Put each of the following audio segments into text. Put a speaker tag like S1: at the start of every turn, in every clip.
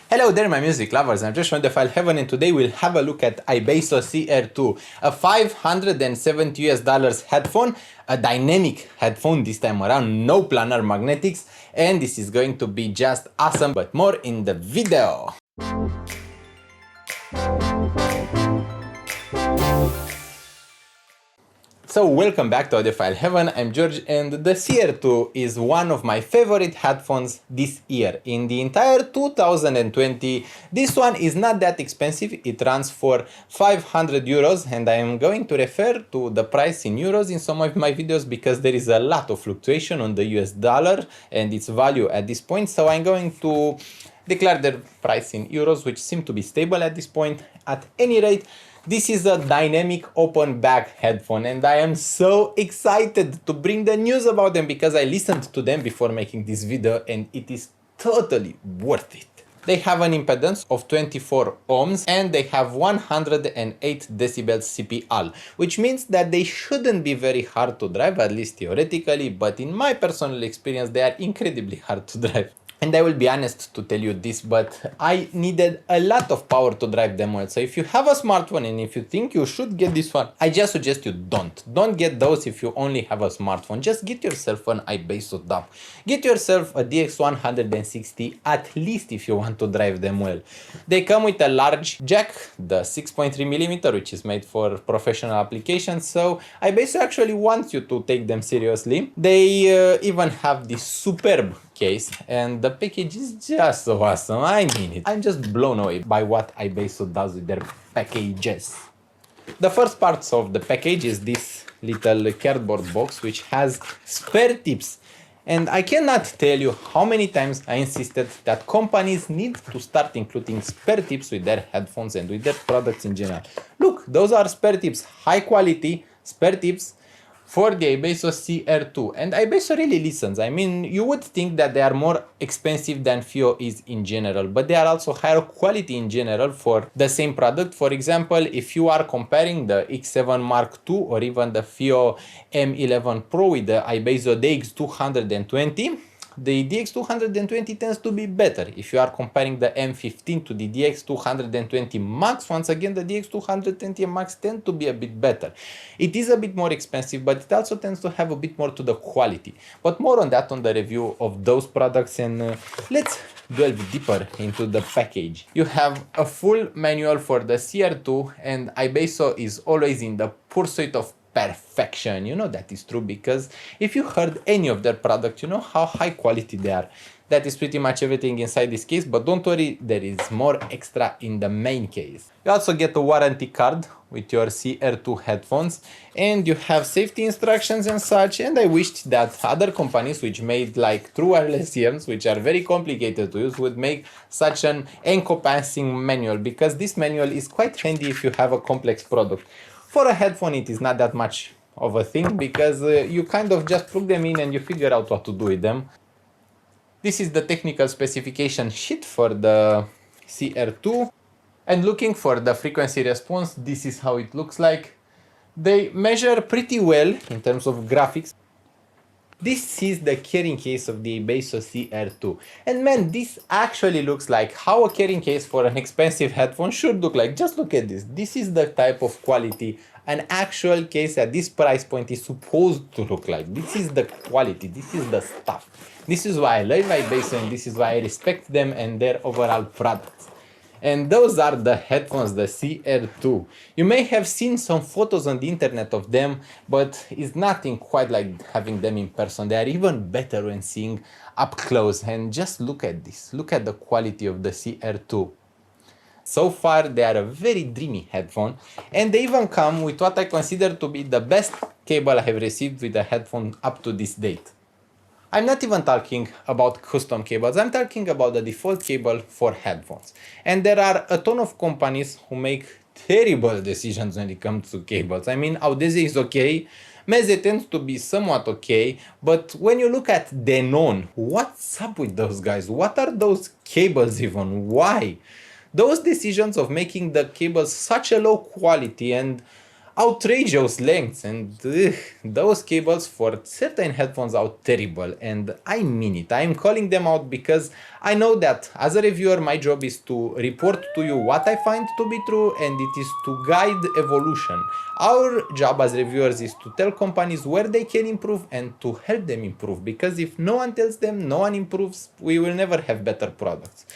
S1: Hello there my music lovers, I'm Josh from Audiophile-Heaven and today we'll have a look at iBasso SR2, a $570 headphone, a dynamic headphone this time around, no planar magnetics, and this is going to be just awesome, but more in the video. So welcome back to Audiophile-Heaven, I'm George and the SR2 is one of my favorite headphones this year. In the entire 2020, this one is not that expensive, it runs for 500 euros and I am going to refer to the price in euros in some of my videos because there is a lot of fluctuation on the US dollar and its value at this point, so I'm going to declare the price in euros, which seem to be stable at this point. At any rate, this is a dynamic open back headphone and I am so excited to bring the news about them because I listened to them before making this video and it is totally worth it. They have an impedance of 24 ohms and they have 108 decibels CPL, which means that they shouldn't be very hard to drive, at least theoretically, but in my personal experience they are incredibly hard to drive. And I will be honest to tell you this, but I needed a lot of power to drive them well. So if you have a smartphone and if you think you should get this one, I just suggest you don't. Don't get those if you only have a smartphone. Just get yourself an iBasso DAW. Get yourself a DX160 at least if you want to drive them well. They come with a large jack, the 6.3mm, which is made for professional applications. So iBasso actually wants you to take them seriously. They even have this superb case and the package is just so awesome. I mean it. I'm just blown away by what iBasso does with their packages. The first parts of the package is this little cardboard box which has spare tips. And I cannot tell you how many times I insisted that companies need to start including spare tips with their headphones and with their products in general. Look, those are spare tips, high quality spare tips for the iBasso SR2, and iBasso really listens. I mean, you would think that they are more expensive than FiiO is in general, but they are also higher quality in general for the same product. For example, if you are comparing the X7 Mark II or even the FiiO M11 Pro with the iBasso DX220, the DX220 tends to be better. If you are comparing the M15 to the DX220 Max, once again the DX220 Max tend to be a bit better. It is a bit more expensive, but it also tends to have a bit more to the quality. But more on that on the review of those products, and let's delve deeper into the package. You have a full manual for the SR2 and iBasso is always in the pursuit of perfection. You know that is true because if you heard any of their products, you know how high quality they are. That is pretty much everything inside this case, but don't worry, there is more extra in the main case. You also get a warranty card with your SR2 headphones and you have safety instructions and such, and I wished that other companies which made like true wireless earphones, which are very complicated to use, would make such an encompassing manual, because this manual is quite handy if you have a complex product. For a headphone it is not that much of a thing because you kind of just plug them in and you figure out what to do with them. This is the technical specification sheet for the SR2, and looking for the frequency response, this is how it looks like. They measure pretty well in terms of graphics. This is the carrying case of the iBasso SR2, and man, this actually looks like how a carrying case for an expensive headphone should look like. Just look at this. This is the type of quality an actual case at this price point is supposed to look like. This is the quality, this is the stuff. This is why I love iBasso and this is why I respect them and their overall products. And those are the headphones, the SR2. You may have seen some photos on the internet of them, but it's nothing quite like having them in person. They are even better when seeing up close. And just look at this. Look at the quality of the SR2. So far, they are a very dreamy headphone. And they even come with what I consider to be the best cable I have received with a headphone up to this date. I'm not even talking about custom cables, I'm talking about the default cable for headphones. And there are a ton of companies who make terrible decisions when it comes to cables. I mean, Audeze is okay, Meze tends to be somewhat okay, but when you look at Denon, what's up with those guys? What are those cables even? Why? Those decisions of making the cables such a low quality and outrageous lengths, and those cables for certain headphones are terrible, and I mean it. I am calling them out because I know that as a reviewer my job is to report to you what I find to be true, and it is to guide evolution. Our job as reviewers is to tell companies where they can improve and to help them improve, because if no one tells them, no one improves, we will never have better products.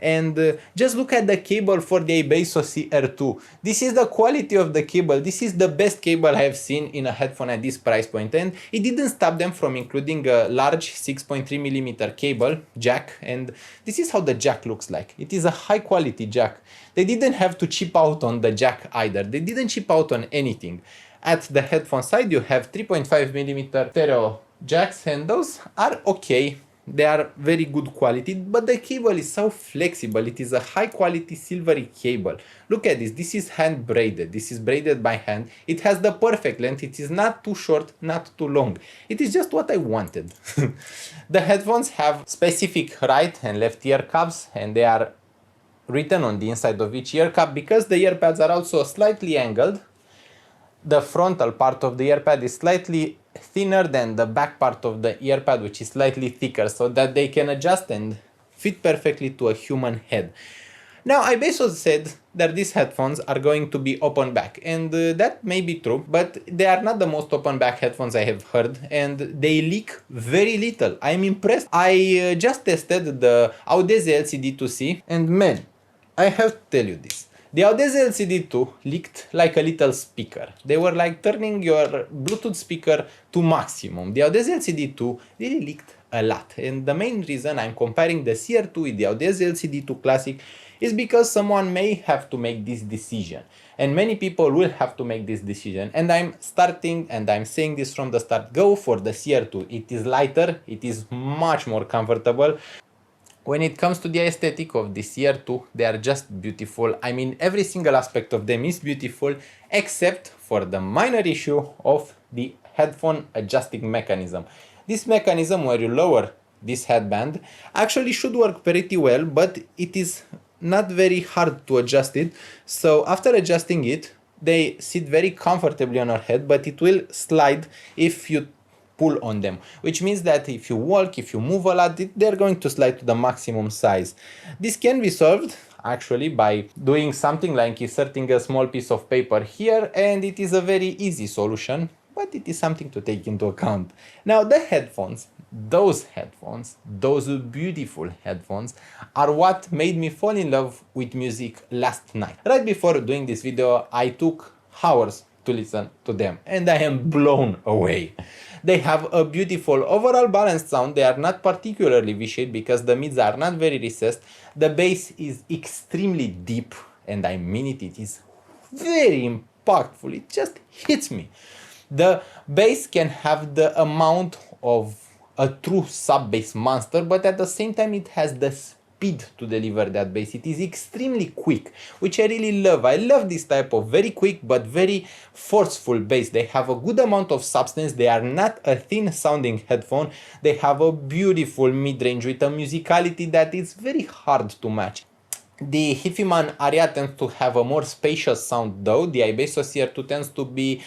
S1: And just look at the cable for the iBasso SR2. This is the quality of the cable. This is the best cable I have seen in a headphone at this price point, and it didn't stop them from including a large 6.3mm cable jack, and this is how the jack looks like. It is a high quality jack. They didn't have to chip out on the jack either. They didn't chip out on anything. At the headphone side you have 3.5mm stereo jacks, and those are okay. They are very good quality, but the cable is so flexible. It is a high quality silvery cable. Look at this. This is hand braided. This is braided by hand. It has the perfect length. It is not too short, not too long. It is just what I wanted. The headphones have specific right and left ear cups, and they are written on the inside of each ear cup because the ear pads are also slightly angled. The frontal part of the earpad is slightly thinner than the back part of the earpad, which is slightly thicker, so that they can adjust and fit perfectly to a human head. Now, iBasso said that these headphones are going to be open back, and that may be true, but they are not the most open back headphones I have heard, and they leak very little. I am impressed. I just tested the Audeze LCD2C, and man, I have to tell you this. The Audeze LCD2 leaked like a little speaker. They were like turning your Bluetooth speaker to maximum. The Audeze LCD2 really leaked a lot. And the main reason I'm comparing the SR2 with the Audeze LCD2 Classic is because someone may have to make this decision. And many people will have to make this decision. And I'm saying this from the start, go for the SR2. It is lighter, it is much more comfortable. When it comes to the aesthetic of the SR2, they are just beautiful. I mean, every single aspect of them is beautiful, except for the minor issue of the headphone adjusting mechanism. This mechanism where you lower this headband actually should work pretty well, but it is not very hard to adjust it. So after adjusting it, they sit very comfortably on your head, but it will slide if you pull on them, which means that if you walk, if you move a lot, they're going to slide to the maximum size. This can be solved actually by doing something like inserting a small piece of paper here, and it is a very easy solution, but it is something to take into account. Now the headphones, those beautiful headphones, are what made me fall in love with music last night. Right before doing this video, I took hours to listen to them, and I am blown away. They have a beautiful overall balanced sound. They are not particularly V-shaped because the mids are not very recessed. The bass is extremely deep, and I mean it, it is very impactful. It just hits me. The bass can have the amount of a true sub-bass monster, but at the same time it has the speed to deliver that bass. It is extremely quick, which I really love. I love this type of very quick but very forceful bass. They have a good amount of substance. They are not a thin sounding headphone. They have a beautiful mid-range with a musicality that is very hard to match. The Hifiman Aria tends to have a more spacious sound though. The iBasso SR2 tends to be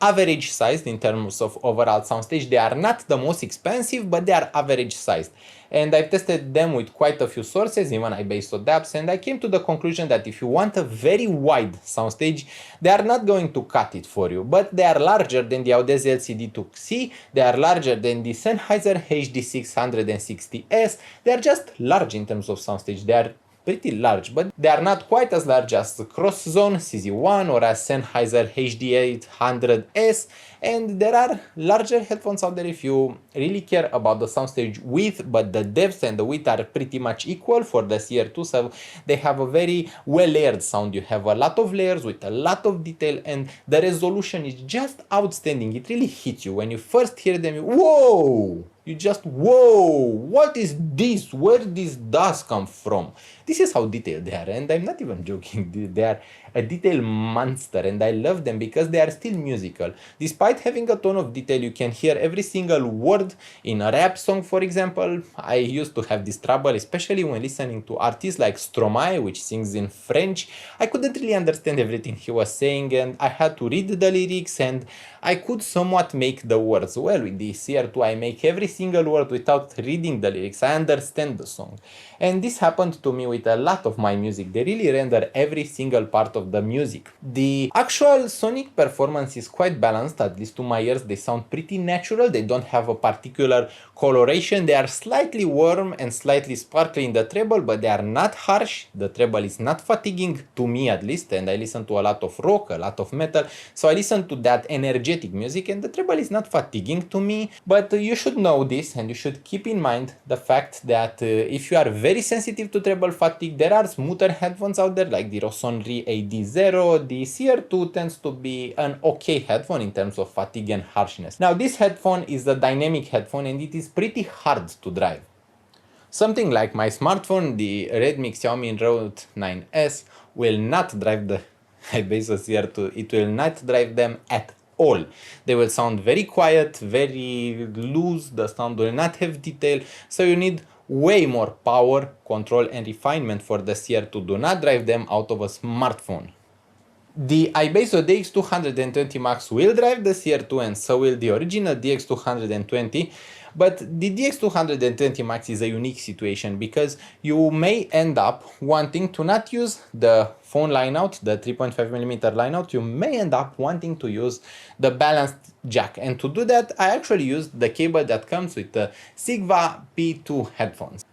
S1: average sized in terms of overall soundstage. They are not the most expensive, but they are average sized. And I've tested them with quite a few sources, even iBasso dApps, and I came to the conclusion that if you want a very wide soundstage, they are not going to cut it for you, but they are larger than the Audeze LCD2C, they are larger than the Sennheiser HD660S, they are just large in terms of soundstage. They are pretty large, but they are not quite as large as Cross Zone CZ1 or as Sennheiser HD800S, and there are larger headphones out there if you really care about the soundstage width, but the depth and the width are pretty much equal for the SR2, so they have a very well layered sound. You have a lot of layers with a lot of detail, and the resolution is just outstanding. It really hits you when you first hear them. Whoa! You just, whoa, what is this? Where this does come from? This is how detailed they are, and I'm not even joking. They are a detail monster, and I love them because they are still musical. Despite having a ton of detail, you can hear every single word in a rap song, for example. I used to have this trouble, especially when listening to artists like Stromae, which sings in French. I couldn't really understand everything he was saying, and I had to read the lyrics, and I could somewhat make the words. Well, with the SR2, I make every single word without reading the lyrics. I understand the song. And this happened to me with a lot of my music. They really render every single part of the music. The actual sonic performance is quite balanced, at least to my ears. They sound pretty natural. They don't have a particular coloration. They are slightly warm and slightly sparkly in the treble, but they are not harsh. The treble is not fatiguing, to me at least, and I listen to a lot of rock, a lot of metal, so I listen to that energetic music, and the treble is not fatiguing to me. But you should know this, and you should keep in mind the fact that if you are very sensitive to treble fatigue, there are smoother headphones out there like the SRII AD0. The SR2 tends to be an okay headphone in terms of fatigue and harshness. Now, this headphone is a dynamic headphone, and it is pretty hard to drive. Something like my smartphone, the Redmi Xiaomi Note 9S, will not drive the iBasso SR2. It will not drive them at all. They will sound very quiet, very loose, the sound will not have detail, so you need way more power, control and refinement for the SR2. Do not drive them out of a smartphone. The iBasso DX220 Max will drive the SR2, and so will the original DX220, but the DX220 Max is a unique situation because you may end up wanting to not use the phone line out, the 3.5mm line out. You may end up wanting to use the balanced jack, and to do that I actually used the cable that comes with the Sigva P2 headphones.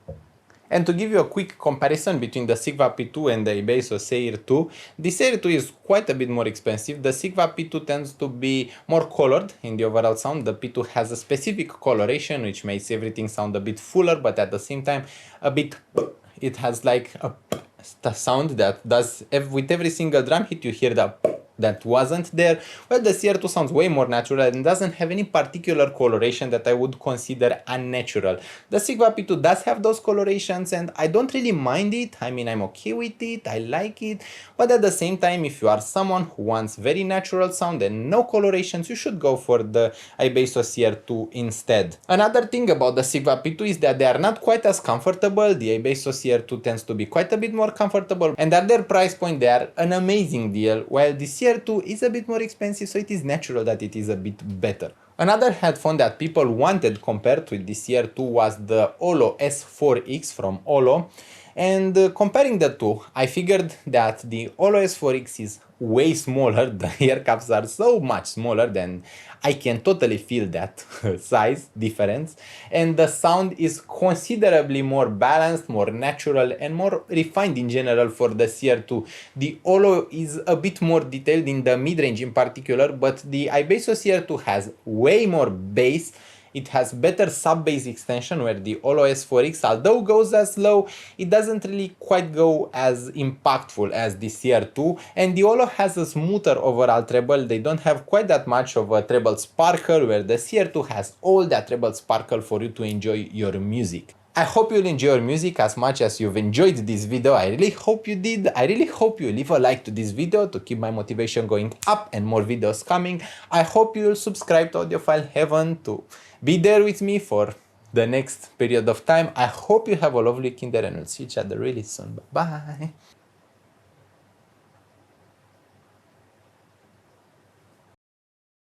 S1: And to give you a quick comparison between the Sigva P2 and the iBasso SR2, the SR2 is quite a bit more expensive. The Sigva P2 tends to be more colored in the overall sound. The P2 has a specific coloration which makes everything sound a bit fuller, but at the same time a bit, it has like a sound that does, with every single drum hit you hear that wasn't there. Well, the SR2 sounds way more natural and doesn't have any particular coloration that I would consider unnatural. The Sigva P2 does have those colorations, and I don't really mind it. I mean, I'm okay with it, I like it, but at the same time, if you are someone who wants very natural sound and no colorations, you should go for the iBasso SR2 instead. Another thing about the Sigva P2 is that they are not quite as comfortable. The iBasso SR2 tends to be quite a bit more comfortable, and at their price point they are an amazing deal, while the SR2 is a bit more expensive, so it is natural that it is a bit better. Another headphone that people wanted compared with the SR2 was the Olo S4X from Olo, and comparing the two, I figured that the Olo S4X is way smaller. The ear cups are so much smaller than I can totally feel that size difference, and the sound is considerably more balanced, more natural and more refined in general for the SR2. The Olo is a bit more detailed in the mid-range in particular, but the iBasso SR2 has way more bass. It has better sub-bass extension, where the Olo S4X, although goes as low, it doesn't really quite go as impactful as the SR2, and the Olo has a smoother overall treble. They don't have quite that much of a treble sparkle, where the SR2 has all that treble sparkle for you to enjoy your music. I hope you'll enjoy your music as much as you've enjoyed this video. I really hope you did. I really hope you leave a like to this video to keep my motivation going up and more videos coming. I hope you'll subscribe to Audiophile-Heaven to be there with me for the next period of time. I hope you have a lovely weekend, and we'll see each other really soon. Bye bye.